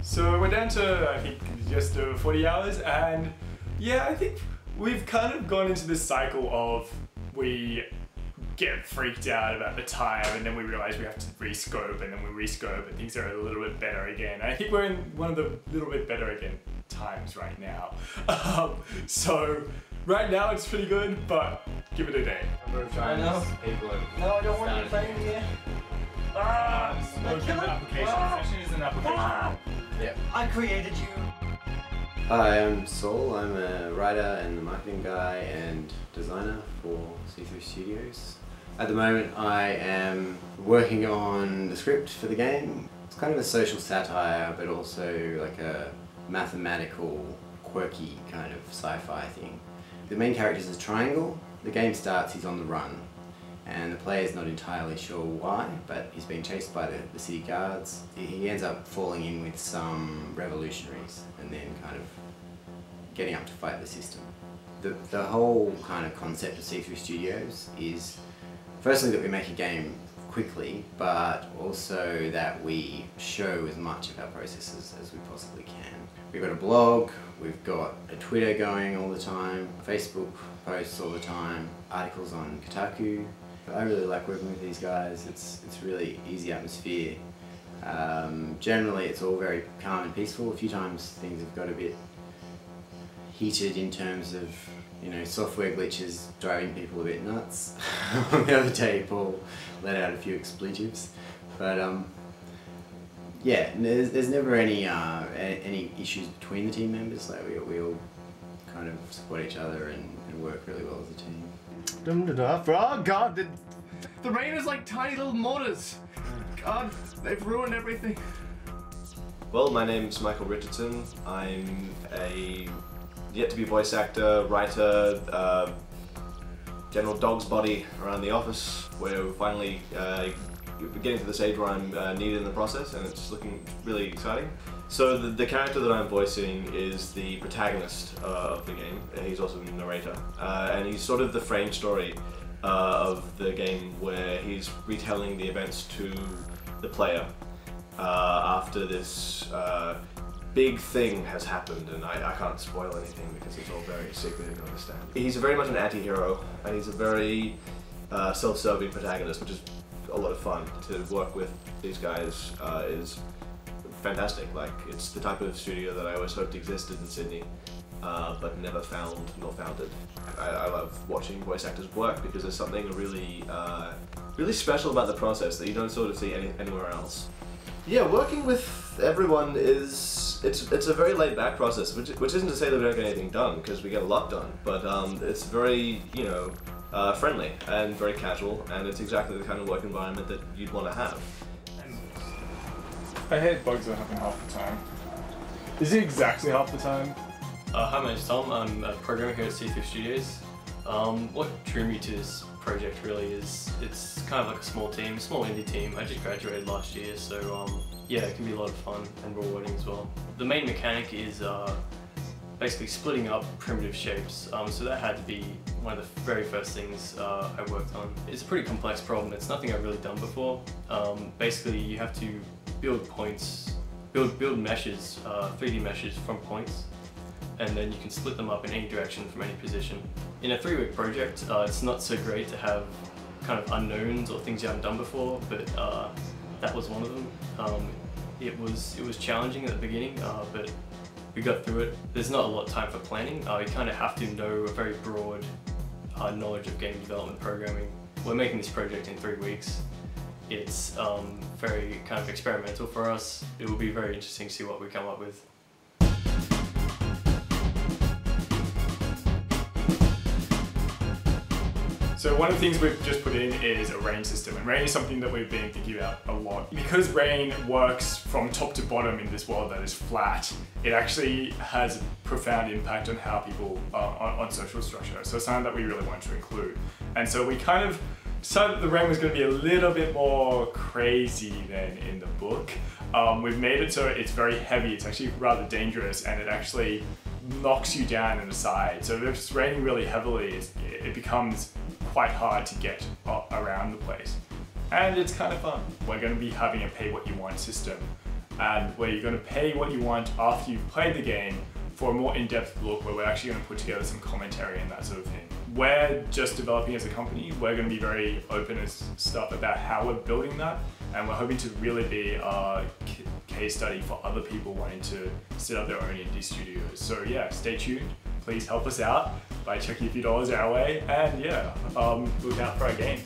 So we're down to, I think, just over 40 hours, and yeah, I think we've kind of gone into this cycle of we get freaked out about the time, and then we realize we have to rescope, and then we rescope, and things are a little bit better again. I think we're in one of the little bit better again times right now. So right now it's pretty good, but give it a day. I know. No, I don't want you playing here. It's an application. Session is an application. Yeah. I created you. Hi, I'm Saul. I'm a writer and the marketing guy and designer for C3 Studios. At the moment I am working on the script for the game. It's kind of a social satire, but also like a mathematical, quirky kind of sci-fi thing. The main character is a triangle. The game starts, he's on the run, and the player's not entirely sure why, but he's being chased by the city guards. He ends up falling in with some revolutionaries and then kind of getting up to fight the system. The whole kind of concept of C3 Studios is firstly that we make a game quickly, but also that we show as much of our processes as we possibly can. We've got a blog, we've got a Twitter going all the time, Facebook posts all the time, articles on Kotaku. I really like working with these guys. It's really easy atmosphere. Generally it's all very calm and peaceful. A few times things have got a bit heated in terms of, you know, software glitches driving people a bit nuts. The other day Paul let out a few expletives, but yeah, there's never any issues between the team members. Like we all kind of support each other and work really well as a team. Oh God, the rain is like tiny little mortars. God, they've ruined everything. Well, my name's Michael Richardson. I'm a yet-to-be voice actor, writer, general dog's body around the office, where we're finally getting to the stage where I'm needed in the process, and it's looking really exciting. So the character that I'm voicing is the protagonist of the game. He's also the narrator, and he's sort of the frame story of the game, where he's retelling the events to the player after this big thing has happened, and I can't spoil anything because it's all very secretive to understand. He's very much an anti-hero, and he's a very self-serving protagonist, which is a lot of fun. To work with these guys is fantastic. Like, it's the type of studio that I always hoped existed in Sydney, but never found nor founded. I love watching voice actors work because there's something really, really special about the process that you don't sort of see anywhere else. Yeah, working with everyone it's a very laid-back process, which isn't to say that we don't get anything done, because we get a lot done, but it's very, you know, friendly and very casual, and it's exactly the kind of work environment that you'd want to have. I hate bugs that happen half the time. Is it exactly half the time? Hi, my name's Tom. I'm a programmer here at C3 Studios. What drew me to this project really is it's kind of like a small team, small indie team. I just graduated last year, so yeah, it can be a lot of fun and rewarding as well. The main mechanic is basically splitting up primitive shapes, so that had to be one of the very first things I worked on. It's a pretty complex problem. It's nothing I've really done before. Basically, you have to build points, build meshes, 3D meshes from points, and then you can split them up in any direction from any position. In a 3-week project, it's not so great to have kind of unknowns or things you haven't done before, but that was one of them. It was challenging at the beginning, but we got through it. There's not a lot of time for planning. You kind of have to know a very broad knowledge of game development programming. We're making this project in 3 weeks. It's very kind of experimental for us. It will be very interesting to see what we come up with. So one of the things we've just put in is a rain system, and rain is something that we've been thinking about a lot. Because rain works from top to bottom in this world that is flat, it actually has a profound impact on how people on social structure. So it's something that we really want to include. And so we kind of decided that the rain was going to be a little bit more crazy than in the book. We've made it so it's very heavy, it's actually rather dangerous, and it actually knocks you down in the side. So if it's raining really heavily, it becomes quite hard to get around the place. And it's kind of fun. We're going to be having a pay what you want system. and where you're going to pay what you want after you've played the game for a more in-depth look where we're actually going to put together some commentary and that sort of thing. We're just developing as a company. We're going to be very open and stuff about how we're building that, and we're hoping to really be a case study for other people wanting to set up their own indie studios. So yeah, stay tuned. Please help us out by chucking a few dollars our way, and yeah, look out for our games.